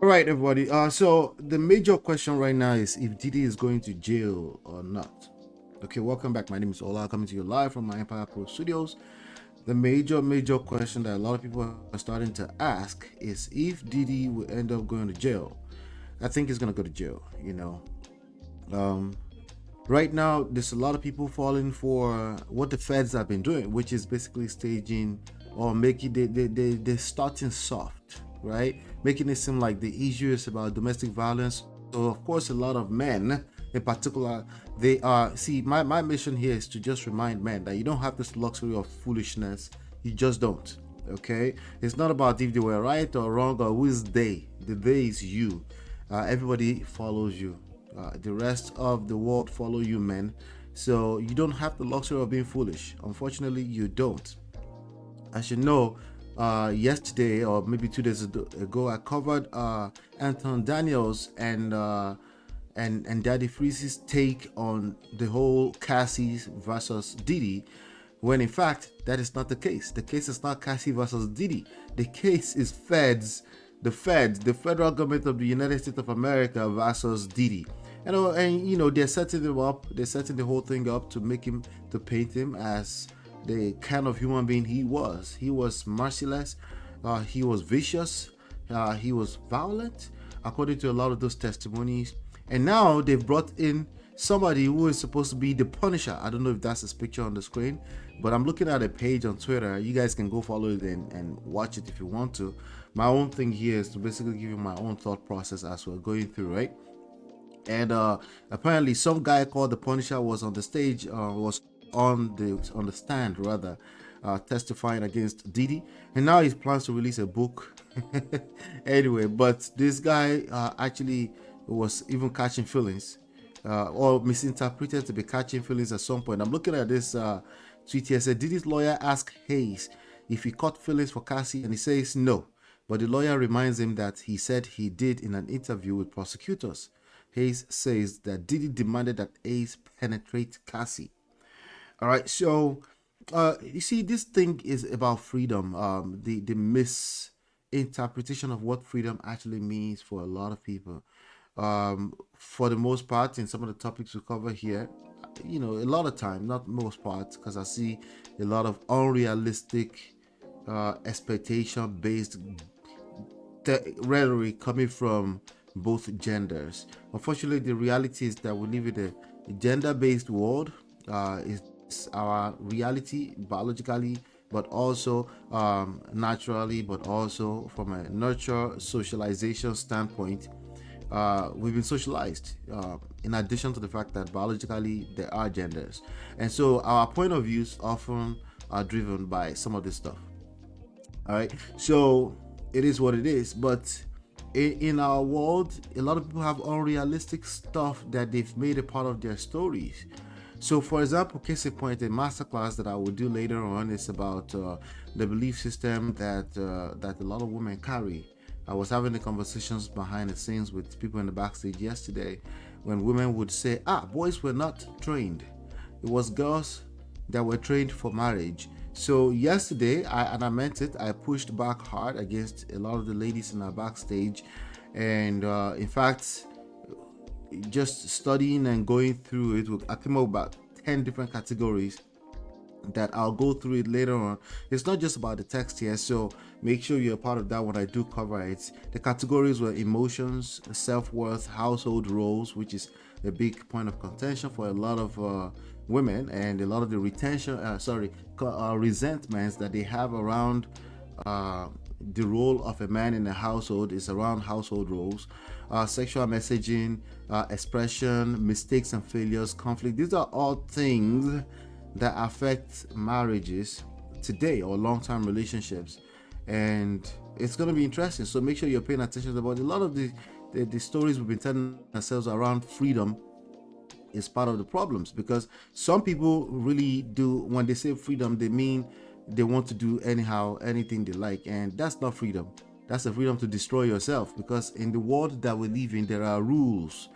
All right, everybody. So the major question right now is if Diddy is going to jail or not. Okay, welcome back. My name is Ola, coming to you live from my Empire Pro Studios. The major question that a lot of people are starting to ask is if Diddy will end up going to jail. I think he's gonna go to jail. Um, right now there's a lot of people falling for what the feds have been doing, which is basically staging or making they're starting soft, right? Making it seem like the issue is about domestic violence. So of course a lot of men in particular, they are see my mission here is to just remind men that you don't have this luxury of foolishness. You just don't. Okay, it's not about if they were right or wrong or who is they. The they is you. Everybody follows you. The rest of the world follow you, men. So you don't have the luxury of being foolish. Unfortunately, you don't. As you know, yesterday or maybe 2 days ago, I covered Anton Daniels and Daddy Freeze's take on the whole Cassie versus Diddy, when in fact that is not the case. The case is not Cassie versus Diddy. The case is the federal government of the United States of America versus Diddy. They're setting him up. They're setting the whole thing up to make him to paint him as the kind of human being he was. He was merciless. He was vicious. He was violent, according to a lot of those testimonies. And now they've brought in somebody who is supposed to be the Punisher. I don't know if that's his picture on the screen, but I'm looking at a page on Twitter. You guys can go follow it and watch it if you want to. My own thing here is to basically give you my own thought process as we're going through, right? And apparently some guy called the Punisher was on the stage, was on the stand rather, testifying against Diddy, and now he plans to release a book. Anyway, but this guy actually was even catching feelings, or misinterpreted to be catching feelings at some point. I'm looking at this tweet here. Said Diddy's lawyer asked Hayes if he caught feelings for Cassie, and he says no. But the lawyer reminds him that he said he did in an interview with prosecutors. Hayes says that Diddy demanded that Hayes penetrate Cassie. All right, so you see, this thing is about freedom. The misinterpretation of what freedom actually means for a lot of people. For the most part, in some of the topics we cover here, a lot of time, not most parts, because I see a lot of unrealistic, expectation-based rhetoric coming from both genders. Unfortunately, the reality is that we live in a gender-based world. Is our reality biologically, but also naturally, but also from a nurture socialization standpoint. We've been socialized, in addition to the fact that biologically there are genders, and so our point of views often are driven by some of this stuff. All right, so it is what it is. But in our world, a lot of people have unrealistic stuff that they've made a part of their stories. So, for example, case in point, a masterclass that I will do later on is about the belief system that a lot of women carry. I was having the conversations behind the scenes with people in the backstage yesterday, when women would say, boys were not trained. It was girls that were trained for marriage. So yesterday, I meant it, I pushed back hard against a lot of the ladies in our backstage. And in fact, just studying and going through it, I came up with about 10 different categories that I'll go through it later on. It's not just about the text here, so make sure you're a part of that when I do cover it. The categories were emotions, self-worth, household roles, which is a big point of contention for a lot of women, and a lot of the resentments that they have around the role of a man in a household is around household roles, sexual messaging, expression, mistakes and failures, conflict. These are all things that affect marriages today or long-term relationships, and it's going to be interesting. So make sure you're paying attention about a lot of the stories we've been telling ourselves around freedom is part of the problems, because some people really do, when they say freedom, they mean they want to do anyhow anything they like, and that's not freedom. That's the freedom to destroy yourself, because in the world that we live in there are rules.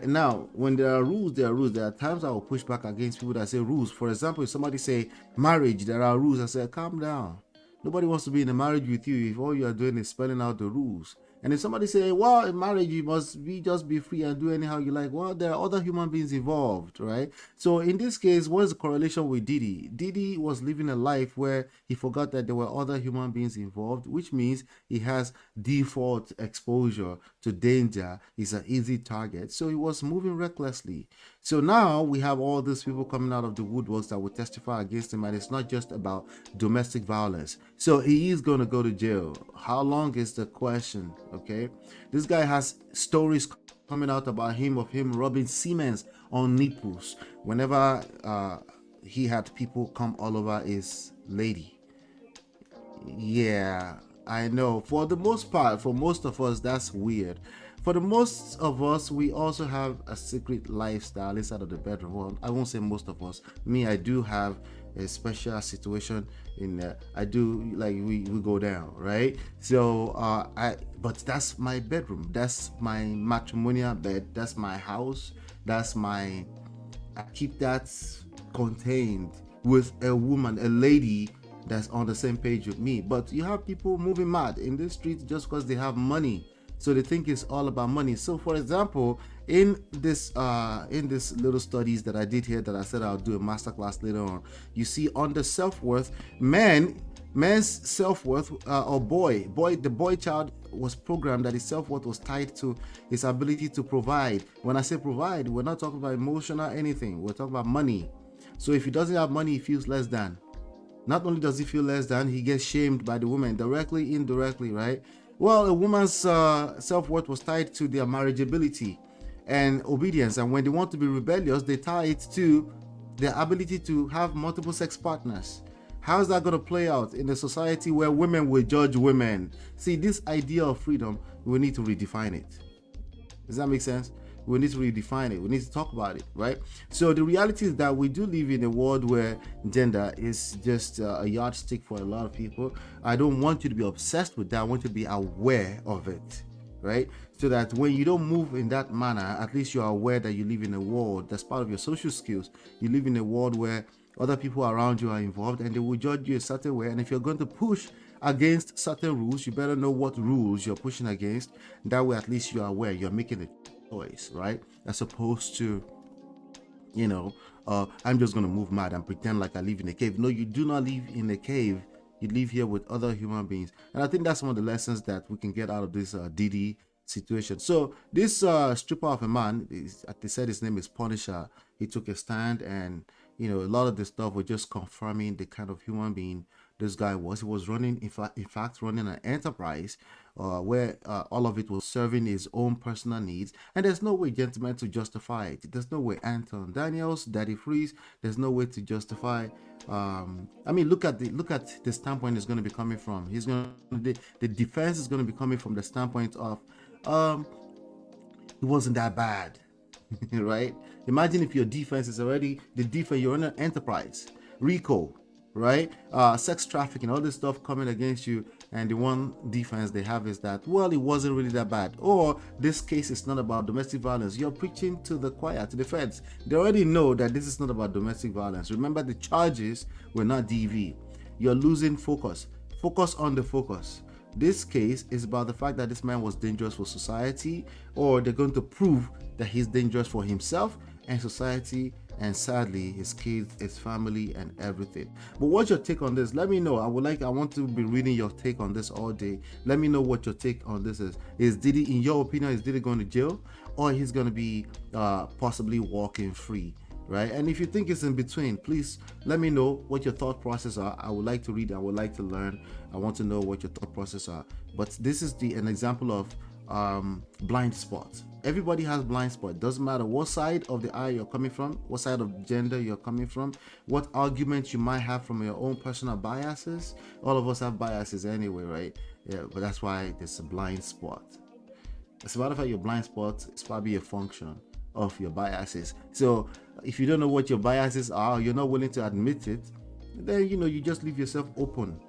Now, when there are rules, there are rules. There are times I will push back against people that say rules. For example, if somebody say marriage, there are rules, I say calm down. Nobody wants to be in a marriage with you if all you are doing is spelling out the rules. And if somebody say, well, in marriage you must be just be free and do anyhow you like, well, there are other human beings involved, right? So in this case, what is the correlation with Diddy? Diddy was living a life where he forgot that there were other human beings involved, which means he has default exposure to danger. He's an easy target. So he was moving recklessly. So now we have all these people coming out of the woodworks that will testify against him, and it's not just about domestic violence. So he is going to go to jail. How long is the question? Okay, this guy has stories coming out about him of him rubbing Siemens on nipples whenever he had people come all over his lady. Yeah, I know. For the most part, for most of us, that's weird. For the most of us, we also have a secret lifestyle inside of the bedroom. Well, I won't say most of us. Me, I do have a special situation in I do, like, we go down, right? So but that's my bedroom. That's my matrimonial bed. That's my house. That's my I keep that contained with a woman, a lady that's on the same page with me. But you have people moving mad in the streets just because they have money. So they think it's all about money. So for example, in this little studies that I did here that I said I'll do a masterclass later on, you see under self-worth, man's self-worth, or the boy child was programmed that his self-worth was tied to his ability to provide. When I say provide, we're not talking about emotional anything. We're talking about money. So if he doesn't have money, he feels less than. Not only does he feel less than, he gets shamed by the woman, directly, indirectly, right? Well, a woman's self-worth was tied to their marriageability and obedience. And when they want to be rebellious, they tie it to their ability to have multiple sex partners. How's that going to play out in a society where women will judge women? See, this idea of freedom, we need to redefine it. Does that make sense? We need to redefine it. We need to talk about it, right? So the reality is that we do live in a world where gender is just a yardstick for a lot of people. I don't want you to be obsessed with that. I want you to be aware of it, right? So that when you don't move in that manner, at least you're aware that you live in a world that's part of your social skills. You live in a world where other people around you are involved and they will judge you a certain way. And if you're going to push against certain rules, you better know what rules you're pushing against. That way, at least you're aware you're making a choice, right? As opposed to, I'm just going to move mad and pretend like I live in a cave. No, you do not live in a cave. You live here with other human beings. And I think that's one of the lessons that we can get out of this Diddy situation. So this stripper of a man, they said his name is Punisher. He took a stand, and a lot of the stuff was just confirming the kind of human being this guy was. He was running, in fact, running an enterprise where all of it was serving his own personal needs. And there's no way, gentlemen, to justify it. There's no way. Anton Daniels, Daddy Freeze, there's no way to justify. Look at the standpoint is going to be coming from. The defense is going to be coming from the standpoint of it wasn't that bad. Right? Imagine if your defense is already the defense, you're in an enterprise, RICO, right? Sex trafficking, all this stuff coming against you, and the one defense they have is that, well, it wasn't really that bad, or this case is not about domestic violence. You're preaching to the choir, to the feds. They already know that this is not about domestic violence. Remember, the charges were not DV. You're losing focus. Focus on the focus. This case is about the fact that this man was dangerous for society, or they're going to prove that he's dangerous for himself and society, and sadly his kids, his family, and everything. But what's your take on this? Let me know. I want to be reading your take on this all day. Let me know what your take on this is. Is Diddy, in your opinion, is Diddy going to jail, or he's going to be possibly walking free? Right? And if you think it's in between, please let me know what your thought process are. I would like to read. I would like to learn. I want to know what your thought process are. But this is an example of blind spots. Everybody has blind spot. Doesn't matter what side of the aisle you're coming from, what side of gender you're coming from, what arguments you might have from your own personal biases. All of us have biases anyway, right? Yeah, but that's why there's a blind spot. As a matter of fact, your blind spot is probably a function of your biases. So if you don't know what your biases are, you're not willing to admit it, then you just leave yourself open,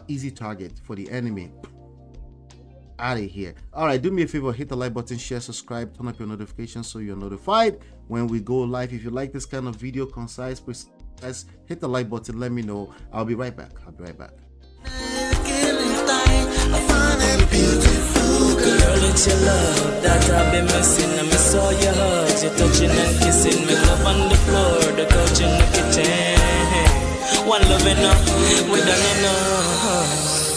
easy target for the enemy. Out of here. All right, do me a favor, hit the like button, share, subscribe, turn up your notifications so you're notified when we go live. If you like this kind of video, concise, precise, hit the like button. Let me know. I'll be right back. It's your love that I've been missing. I miss all your hugs, your touching and kissing. Make love on the floor, the couch in the kitchen. One love enough, we done enough.